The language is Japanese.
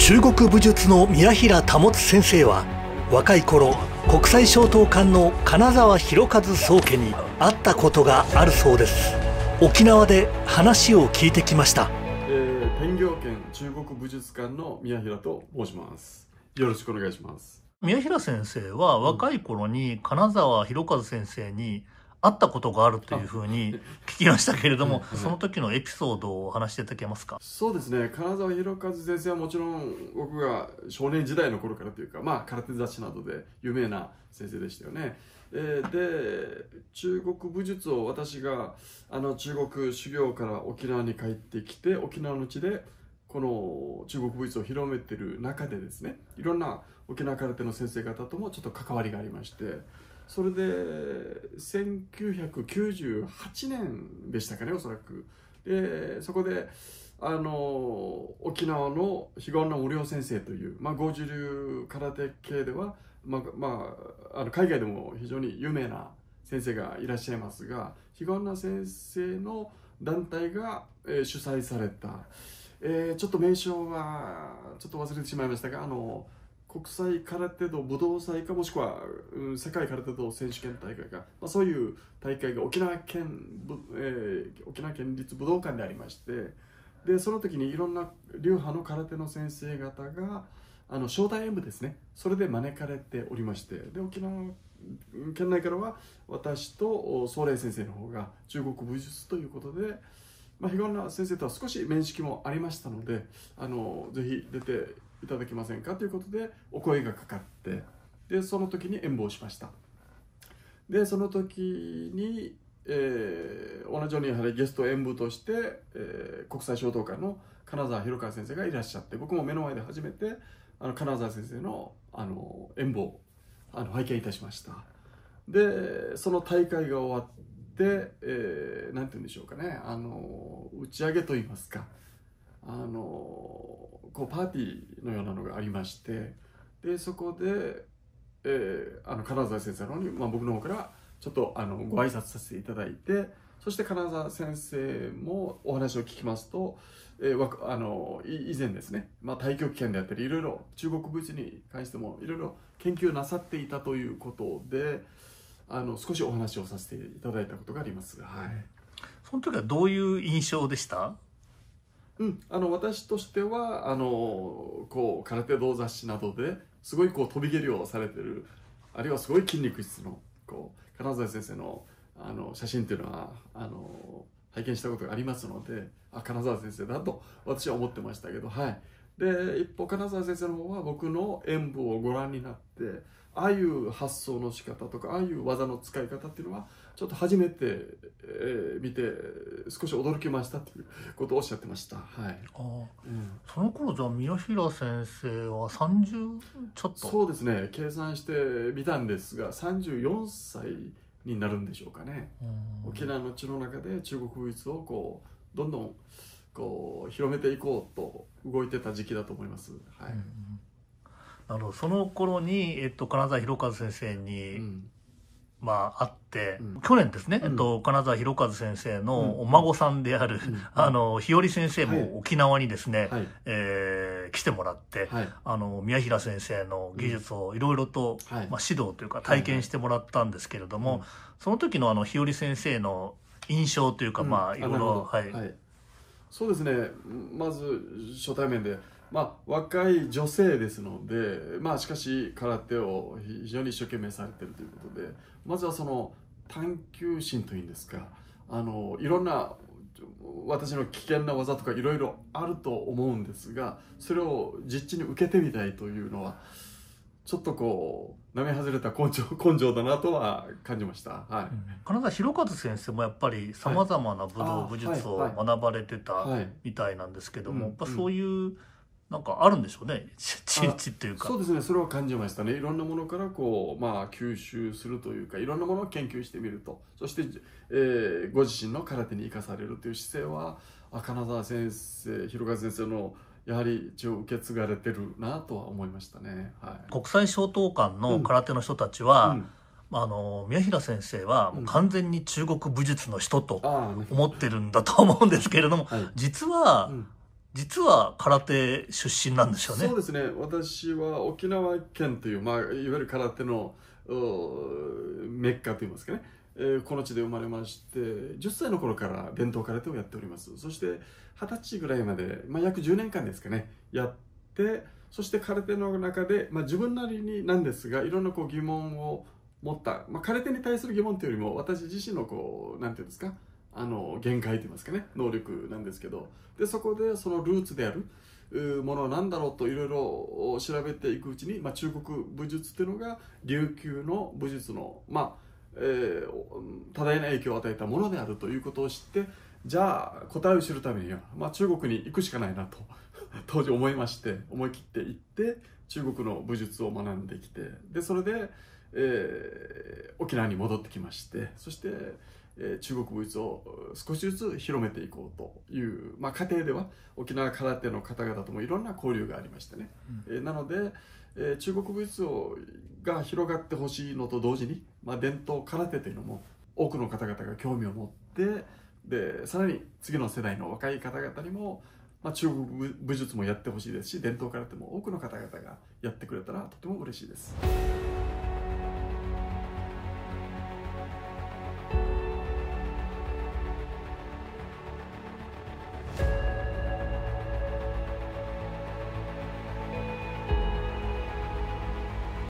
中国武術の宮平保先生は若い頃国際商刀館の金沢博一宗家に会ったことがあるそうです。沖縄で話を聞いてきました。天行県中国武術館の宮平と申します。よろしくお願いします。宮平先生は若い頃に金沢博一先生に会ったことがあるというふうに聞きましたけれども、その時のエピソードを話していただけますか。そうですね、金沢博一先生はもちろん僕が少年時代の頃からというか、空手雑誌などで有名な先生でしたよね。で中国武術を私が中国修行から沖縄に帰ってきて、沖縄の地でこの中国武術を広めている中でですね、いろんな沖縄空手の先生方ともちょっと関わりがありまして、それで1998年でしたかね、おそらく。でそこで沖縄の彼岸の無料先生という、ゴージュ流空手系では、海外でも非常に有名な先生がいらっしゃいますが、彼岸の先生の団体が、主催された、ちょっと名称はちょっと忘れてしまいましたが、国際空手道武道祭か、もしくは、世界空手道選手権大会か、そういう大会が沖縄県立武道館でありまして、でその時にいろんな流派の空手の先生方が招待演舞ですね、それで招かれておりまして、で沖縄県内からは私と宗霊先生の方が中国武術ということで、彼岸の先生とは少し面識もありましたので、ぜひ出ていただけませんかということでお声がかかって、でその時に演舞をしました。でその時に、同じようにやはりゲスト演舞として、国際商刀館の金沢博一先生がいらっしゃって、僕も目の前で初めて金沢先生の演舞を拝見いたしました。でその大会が終わって、なんて言うんでしょうかね、打ち上げといいますか、パーティーのようなのがありまして、でそこで、金沢先生の方に、僕の方からちょっとご挨拶させていただいて、そして金沢先生もお話を聞きますと、以前ですね、太極拳であったりいろいろ中国武術に関してもいろいろ研究なさっていたということで、少しお話をさせていただいたことがあります。はい。その時はどういう印象でした？私としては空手道雑誌などですごい飛び蹴りをされてる、あるいはすごい筋肉質の金沢先生の写真というのは拝見したことがありますので、金沢先生だと私は思ってましたけど、はい。で一方金沢先生の方は僕の演舞をご覧になって、ああいう発想の仕方とか、ああいう技の使い方っていうのはちょっと初めて、見て少し驚きましたということをおっしゃってました。はい。その頃じゃあ宮平先生は30ちょっと。そうですね、計算してみたんですが34歳になるんでしょうかね。沖縄の地の中で中国武術をどんどん広めていこうと動いてた時期だと思います。はい。なるほど。その頃に、金沢博一先生に、会って、去年ですね、金沢博一先生のお孫さんである、日和先生も沖縄にですね、来てもらって、宮平先生の技術をいろいろと、指導というか体験してもらったんですけれども、その時の日和先生の印象というか、いろいろ。そうですね、まず初対面で、若い女性ですので、しかし空手を非常に一生懸命されているということで、まずはその探求心というんですか、いろんな私の危険な技とかいろいろあると思うんですが、それを実地に受けてみたいというのはちょっと並外れた根性だなとは感じました。はい。金沢博一先生もやっぱりさまざまな武術を学ばれてたみたいなんですけども、やっぱそういうなんかあるんでしょうね、知っていうか。そうですね、それは感じましたね。いろんなものから吸収するというか、いろんなものを研究してみると、そして、ご自身の空手に生かされるという姿勢は、金沢先生、博一先生のやはり一応受け継がれてるなとは思いましたね。はい。国際商刀館の空手の人たちは、宮平先生はもう完全に中国武術の人と思ってるんだと思うんですけれども、実は実は空手出身なんですよね。そうですね。私は沖縄県という、いわゆる空手のメッカといいますかね、この地で生まれまして、10歳の頃から伝統空手をやっております。そして20歳ぐらいまで、約10年間ですかね、やって、そして空手の中で、自分なりになんですが、いろんな疑問を持った、空手に対する疑問というよりも、私自身のなんていうんですか、限界といいますかね、能力なんですけど、でそこでそのルーツであるものは何だろうといろいろ調べていくうちに、中国武術というのが琉球の武術の、多大な影響を与えたものであるということを知って、じゃあ答えを知るためには、中国に行くしかないなと当時思いまして、思い切って行って中国の武術を学んできて、でそれで、沖縄に戻ってきまして、そして中国武術を少しずつ広めていこうという、過程では沖縄空手の方々ともいろんな交流がありましてね、なので、中国武術が広がってほしいのと同時に、伝統空手というのも多くの方々が興味を持って、でさらに次の世代の若い方々にも、中国武術もやってほしいですし、伝統空手も多くの方々がやってくれたらとても嬉しいです。